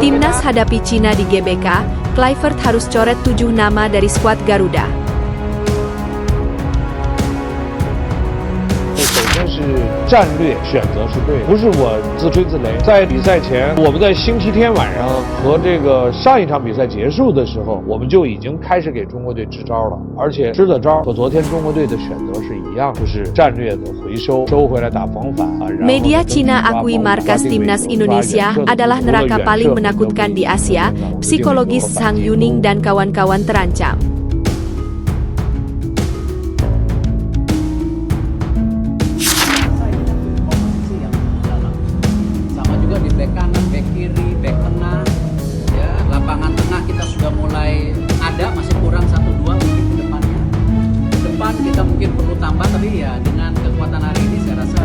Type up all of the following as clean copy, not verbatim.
Timnas hadapi Cina di GBK, Kluivert harus coret 7 nama dari skuad Garuda. 是战略选择是对的，不是我自吹自擂。在比赛前，我们在星期天晚上和这个上一场比赛结束的时候，我们就已经开始给中国队支招了，而且支的招和昨天中国队的选择是一样，就是战略的回收，收回来打防反。Media Cina akui markas Timnas Indonesia adalah neraka paling menakutkan di Asia, psikologis Sang Yuning dan kawan-kawan terancam. Di bek kanan, bek kiri, bek tengah, ya lapangan tengah kita sudah mulai ada, masih kurang 1-2 mungkin ke depannya. Ke depan kita mungkin perlu tambah, tapi ya dengan kekuatan hari ini saya rasa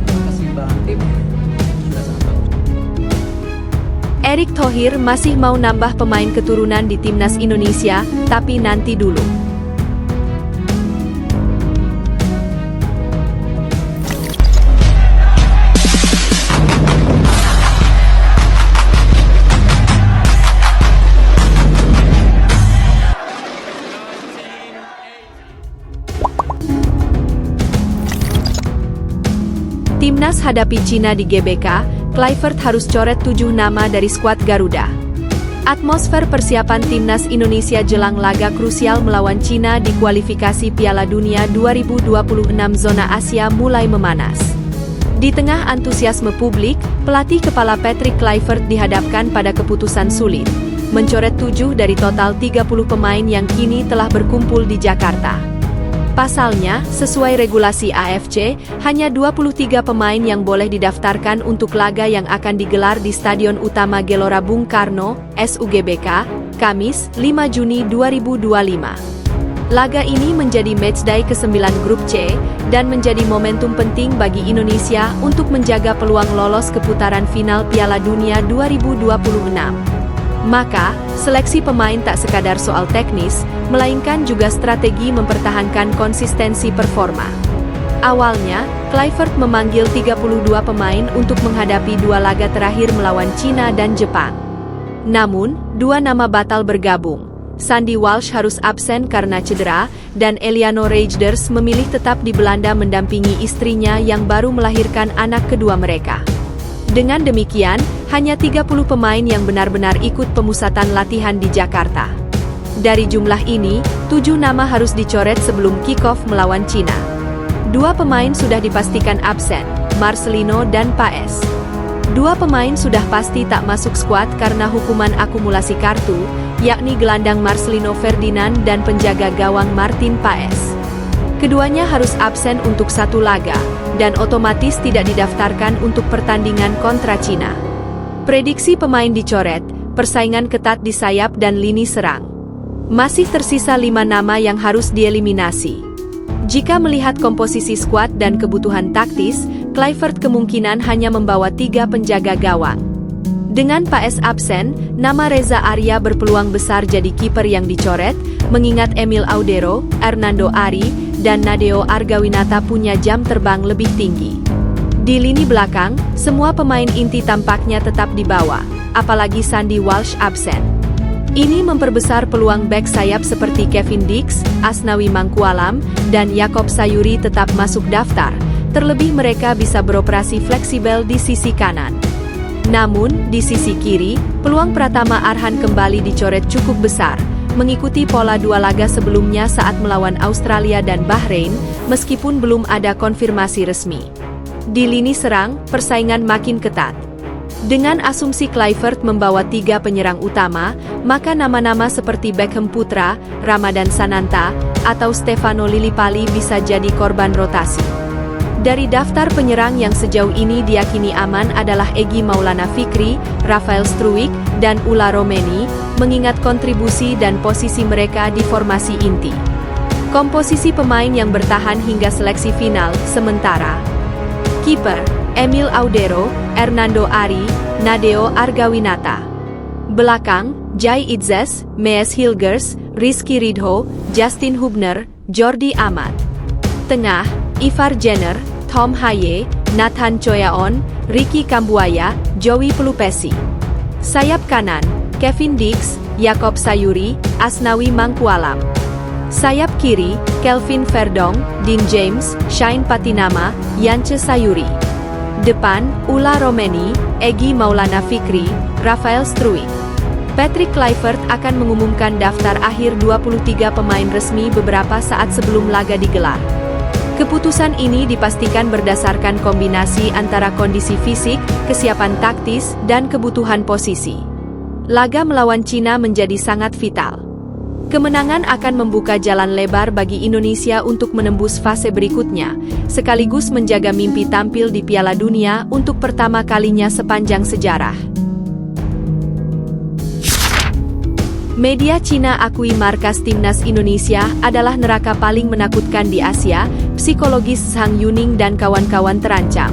keseimbangan tim sudah sangat bagus. Erick Thohir masih mau nambah pemain keturunan di Timnas Indonesia, tapi nanti dulu. Timnas hadapi Cina di GBK, Kluivert harus coret 7 nama dari skuad Garuda. Atmosfer persiapan Timnas Indonesia jelang laga krusial melawan Cina di kualifikasi Piala Dunia 2026 zona Asia mulai memanas. Di tengah antusiasme publik, pelatih kepala Patrick Kluivert dihadapkan pada keputusan sulit, mencoret 7 dari total 30 pemain yang kini telah berkumpul di Jakarta. Pasalnya, sesuai regulasi AFC, hanya 23 pemain yang boleh didaftarkan untuk laga yang akan digelar di Stadion Utama Gelora Bung Karno, SUGBK, Kamis, 5 Juni 2025. Laga ini menjadi matchday ke-9 Grup C, dan menjadi momentum penting bagi Indonesia untuk menjaga peluang lolos ke putaran final Piala Dunia 2026. Maka, seleksi pemain tak sekadar soal teknis, melainkan juga strategi mempertahankan konsistensi performa. Awalnya, Kluivert memanggil 32 pemain untuk menghadapi 2 laga terakhir melawan Cina dan Jepang. Namun, 2 nama batal bergabung. Sandy Walsh harus absen karena cedera, dan Eliano Reijnders memilih tetap di Belanda mendampingi istrinya yang baru melahirkan anak kedua mereka. Dengan demikian, hanya 30 pemain yang benar-benar ikut pemusatan latihan di Jakarta. Dari jumlah ini, 7 nama harus dicoret sebelum kick-off melawan Cina. 2 pemain sudah dipastikan absen, Marcelino dan Paes. 2 pemain sudah pasti tak masuk skuad karena hukuman akumulasi kartu, yakni gelandang Marcelino Ferdinand dan penjaga gawang Martin Paes. Keduanya harus absen untuk 1 laga, dan otomatis tidak didaftarkan untuk pertandingan kontra Cina. Prediksi pemain dicoret, persaingan ketat di sayap dan lini serang. Masih tersisa 5 nama yang harus dieliminasi. Jika melihat komposisi skuad dan kebutuhan taktis, Kluivert kemungkinan hanya membawa 3 penjaga gawang. Dengan Paes absen, nama Reza Arya berpeluang besar jadi kiper yang dicoret, mengingat Emil Audero, Hernando Ari, dan Nadeo Argawinata punya jam terbang lebih tinggi. Di lini belakang, semua pemain inti tampaknya tetap dibawa, apalagi Sandy Walsh absen. Ini memperbesar peluang bek sayap seperti Kevin Dix, Asnawi Mangkualam, dan Yakob Sayuri tetap masuk daftar, terlebih mereka bisa beroperasi fleksibel di sisi kanan. Namun, di sisi kiri, peluang Pratama Arhan kembali dicoret cukup besar, mengikuti pola 2 laga sebelumnya saat melawan Australia dan Bahrain, meskipun belum ada konfirmasi resmi. Di lini serang, persaingan makin ketat. Dengan asumsi Kluivert membawa 3 penyerang utama, maka nama-nama seperti Beckham Putra, Ramadan Sananta, atau Stefano Lillipali bisa jadi korban rotasi. Dari daftar penyerang yang sejauh ini diyakini aman adalah Egy Maulana Fikri, Rafael Struijk, dan Ula Romeni, mengingat kontribusi dan posisi mereka di formasi inti. Komposisi pemain yang bertahan hingga seleksi final, sementara kiper, Emil Audero, Hernando Ari, Nadeo Argawinata. Belakang, Jai Itzes, Mees Hilgers, Rizky Ridho, Justin Hubner, Jordi Amat. Tengah, Ivar Jenner, Tom Haye, Nathan Choyaon, Ricky Kambuaya, Joey Pelupesi. Sayap kanan, Kevin Dix, Yakob Sayuri, Asnawi Mangkualam. Sayap kiri, Kelvin Verdong, Dean James, Shine Patinama, Yance Sayuri. Depan, Ula Romeni, Egy Maulana Fikri, Rafael Struik. Patrick Kluivert akan mengumumkan daftar akhir 23 pemain resmi beberapa saat sebelum laga digelar. Keputusan ini dipastikan berdasarkan kombinasi antara kondisi fisik, kesiapan taktis, dan kebutuhan posisi. Laga melawan Cina menjadi sangat vital. Kemenangan akan membuka jalan lebar bagi Indonesia untuk menembus fase berikutnya, sekaligus menjaga mimpi tampil di Piala Dunia untuk pertama kalinya sepanjang sejarah. Media Cina akui markas timnas Indonesia adalah neraka paling menakutkan di Asia, psikologis Zhang Yuning dan kawan-kawan terancam.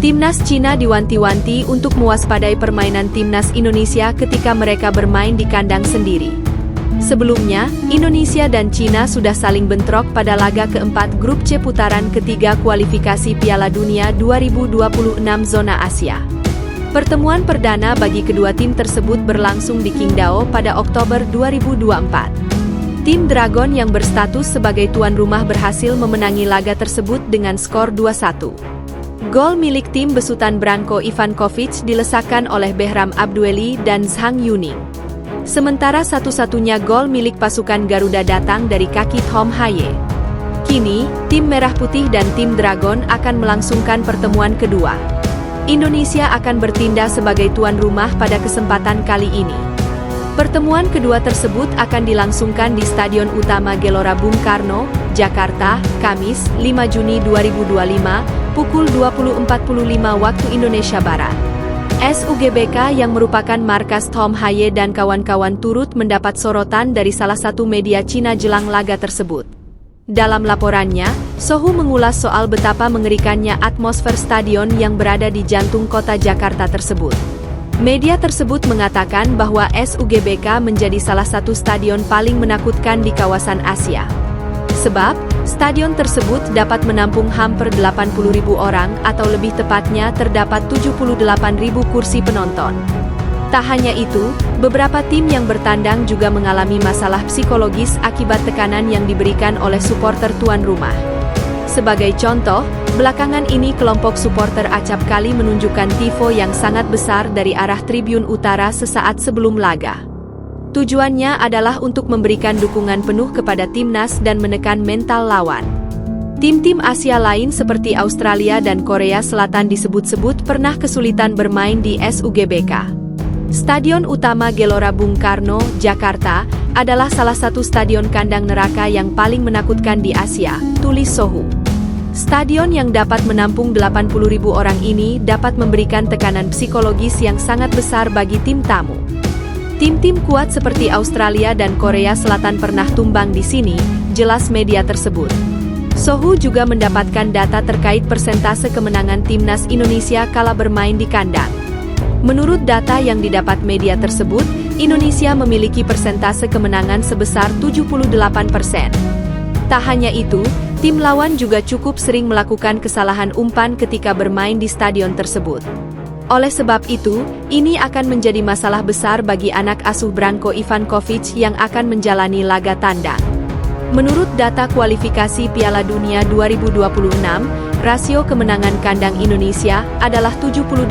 Timnas Cina diwanti-wanti untuk mewaspadai permainan timnas Indonesia ketika mereka bermain di kandang sendiri. Sebelumnya, Indonesia dan Cina sudah saling bentrok pada laga keempat grup C putaran ketiga kualifikasi Piala Dunia 2026 zona Asia. Pertemuan perdana bagi kedua tim tersebut berlangsung di Qingdao pada Oktober 2024. Tim Dragon yang berstatus sebagai tuan rumah berhasil memenangi laga tersebut dengan skor 2-1. Gol milik tim besutan Branko Ivankovic dilesakan oleh Behram Abdueli dan Zhang Yuning. Sementara satu-satunya gol milik pasukan Garuda datang dari kaki Tom Haye. Kini, tim Merah Putih dan tim Dragon akan melangsungkan pertemuan kedua. Indonesia akan bertindak sebagai tuan rumah pada kesempatan kali ini. Pertemuan kedua tersebut akan dilangsungkan di Stadion Utama Gelora Bung Karno, Jakarta, Kamis, 5 Juni 2025, pukul 20.45 waktu Indonesia Barat. SUGBK yang merupakan markas Tom Haye dan kawan-kawan turut mendapat sorotan dari salah satu media Cina jelang laga tersebut. Dalam laporannya, Sohu mengulas soal betapa mengerikannya atmosfer stadion yang berada di jantung kota Jakarta tersebut. Media tersebut mengatakan bahwa SUGBK menjadi salah satu stadion paling menakutkan di kawasan Asia. Sebab, stadion tersebut dapat menampung hampir 80.000 orang atau lebih tepatnya terdapat 78.000 kursi penonton. Tak hanya itu, beberapa tim yang bertandang juga mengalami masalah psikologis akibat tekanan yang diberikan oleh supporter tuan rumah. Sebagai contoh, belakangan ini kelompok supporter acap kali menunjukkan tifo yang sangat besar dari arah tribun utara sesaat sebelum laga. Tujuannya adalah untuk memberikan dukungan penuh kepada timnas dan menekan mental lawan. Tim-tim Asia lain seperti Australia dan Korea Selatan disebut-sebut pernah kesulitan bermain di SUGBK. Stadion Utama Gelora Bung Karno, Jakarta, adalah salah satu stadion kandang neraka yang paling menakutkan di Asia, tulis Sohu. Stadion yang dapat menampung 80.000 orang ini dapat memberikan tekanan psikologis yang sangat besar bagi tim tamu. Tim-tim kuat seperti Australia dan Korea Selatan pernah tumbang di sini, jelas media tersebut. Sohu juga mendapatkan data terkait persentase kemenangan timnas Indonesia kala bermain di kandang. Menurut data yang didapat media tersebut, Indonesia memiliki persentase kemenangan sebesar 78%. Tak hanya itu, tim lawan juga cukup sering melakukan kesalahan umpan ketika bermain di stadion tersebut. Oleh sebab itu, ini akan menjadi masalah besar bagi anak asuh Branko Ivankovic yang akan menjalani laga tandang. Menurut data kualifikasi Piala Dunia 2026, rasio kemenangan kandang Indonesia adalah 78%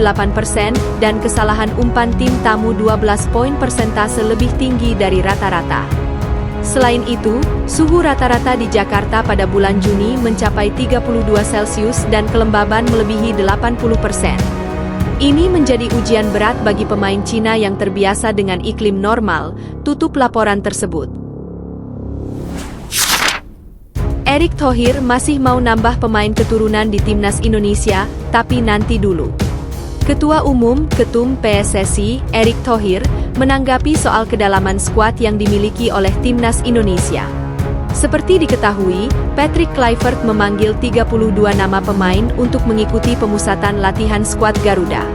dan kesalahan umpan tim tamu 12 poin persentase lebih tinggi dari rata-rata. Selain itu, suhu rata-rata di Jakarta pada bulan Juni mencapai 32 Celcius dan kelembaban melebihi 80%. Ini menjadi ujian berat bagi pemain Cina yang terbiasa dengan iklim normal, tutup laporan tersebut. Erick Thohir masih mau nambah pemain keturunan di timnas Indonesia, tapi nanti dulu. Ketua Umum Ketum PSSI, Erick Thohir, menanggapi soal kedalaman skuad yang dimiliki oleh timnas Indonesia. Seperti diketahui, Patrick Kluivert memanggil 32 nama pemain untuk mengikuti pemusatan latihan skuad Garuda.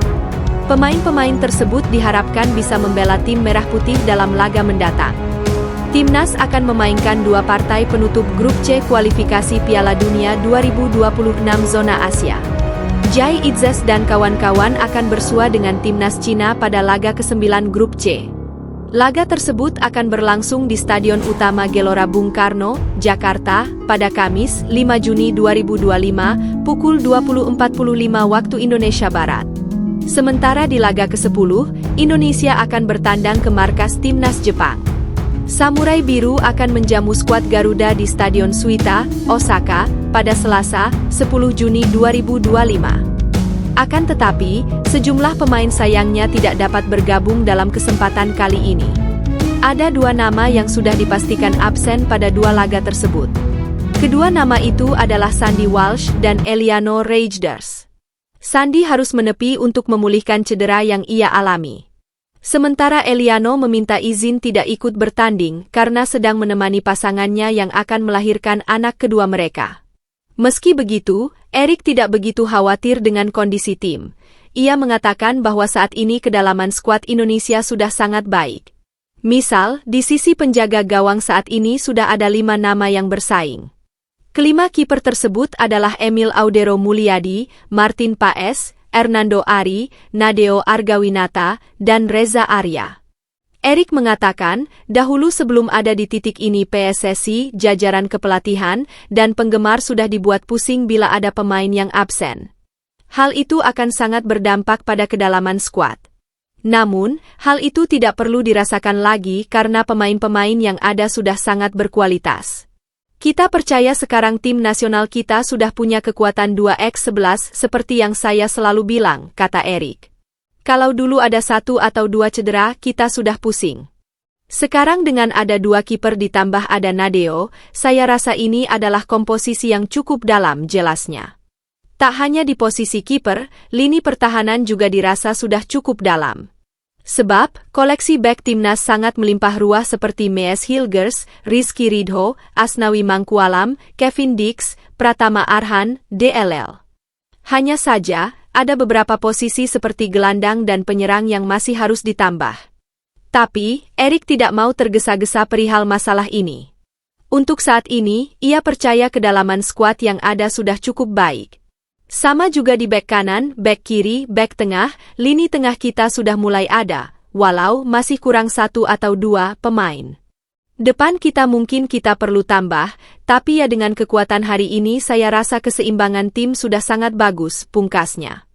Pemain-pemain tersebut diharapkan bisa membela tim Merah Putih dalam laga mendatang. Timnas akan memainkan dua partai penutup grup C kualifikasi Piala Dunia 2026 zona Asia. Jai Itzes dan kawan-kawan akan bersua dengan Timnas Cina pada laga ke-9 grup C. Laga tersebut akan berlangsung di Stadion Utama Gelora Bung Karno, Jakarta, pada Kamis, 5 Juni 2025, pukul 20.45 waktu Indonesia Barat. Sementara di laga ke-10, Indonesia akan bertandang ke markas Timnas Jepang. Samurai Biru akan menjamu skuad Garuda di Stadion Suita, Osaka, pada Selasa, 10 Juni 2025. Akan tetapi, sejumlah pemain sayangnya tidak dapat bergabung dalam kesempatan kali ini. Ada dua nama yang sudah dipastikan absen pada dua laga tersebut. Kedua nama itu adalah Sandy Walsh dan Eliano Reijnders. Sandy harus menepi untuk memulihkan cedera yang ia alami. Sementara Eliano meminta izin tidak ikut bertanding karena sedang menemani pasangannya yang akan melahirkan anak kedua mereka. Meski begitu, Erik tidak begitu khawatir dengan kondisi tim. Ia mengatakan bahwa saat ini kedalaman skuad Indonesia sudah sangat baik. Misal, di sisi penjaga gawang saat ini sudah ada 5 nama yang bersaing. Kelima kiper tersebut adalah Emil Audero Mulyadi, Martin Paes, Hernando Ari, Nadeo Argawinata, dan Reza Arya. Erik mengatakan, dahulu sebelum ada di titik ini PSSI, jajaran kepelatihan, dan penggemar sudah dibuat pusing bila ada pemain yang absen. Hal itu akan sangat berdampak pada kedalaman skuad. Namun, hal itu tidak perlu dirasakan lagi karena pemain-pemain yang ada sudah sangat berkualitas. Kita percaya sekarang tim nasional kita sudah punya kekuatan 2x11 seperti yang saya selalu bilang, kata Erik. Kalau dulu ada 1 atau 2 cedera, kita sudah pusing. Sekarang dengan ada 2 kiper ditambah ada Nadeo, saya rasa ini adalah komposisi yang cukup dalam, jelasnya. Tak hanya di posisi kiper, lini pertahanan juga dirasa sudah cukup dalam. Sebab, koleksi bek timnas sangat melimpah ruah seperti Mees Hilgers, Rizky Ridho, Asnawi Mangkualam, Kevin Dix, Pratama Arhan, DLL. Hanya saja, ada beberapa posisi seperti gelandang dan penyerang yang masih harus ditambah. Tapi, Erik tidak mau tergesa-gesa perihal masalah ini. Untuk saat ini, ia percaya kedalaman skuad yang ada sudah cukup baik. Sama juga di bek kanan, bek kiri, bek tengah, lini tengah kita sudah mulai ada, walau masih kurang 1 atau 2 pemain. Depan kita mungkin kita perlu tambah, tapi ya dengan kekuatan hari ini saya rasa keseimbangan tim sudah sangat bagus, pungkasnya.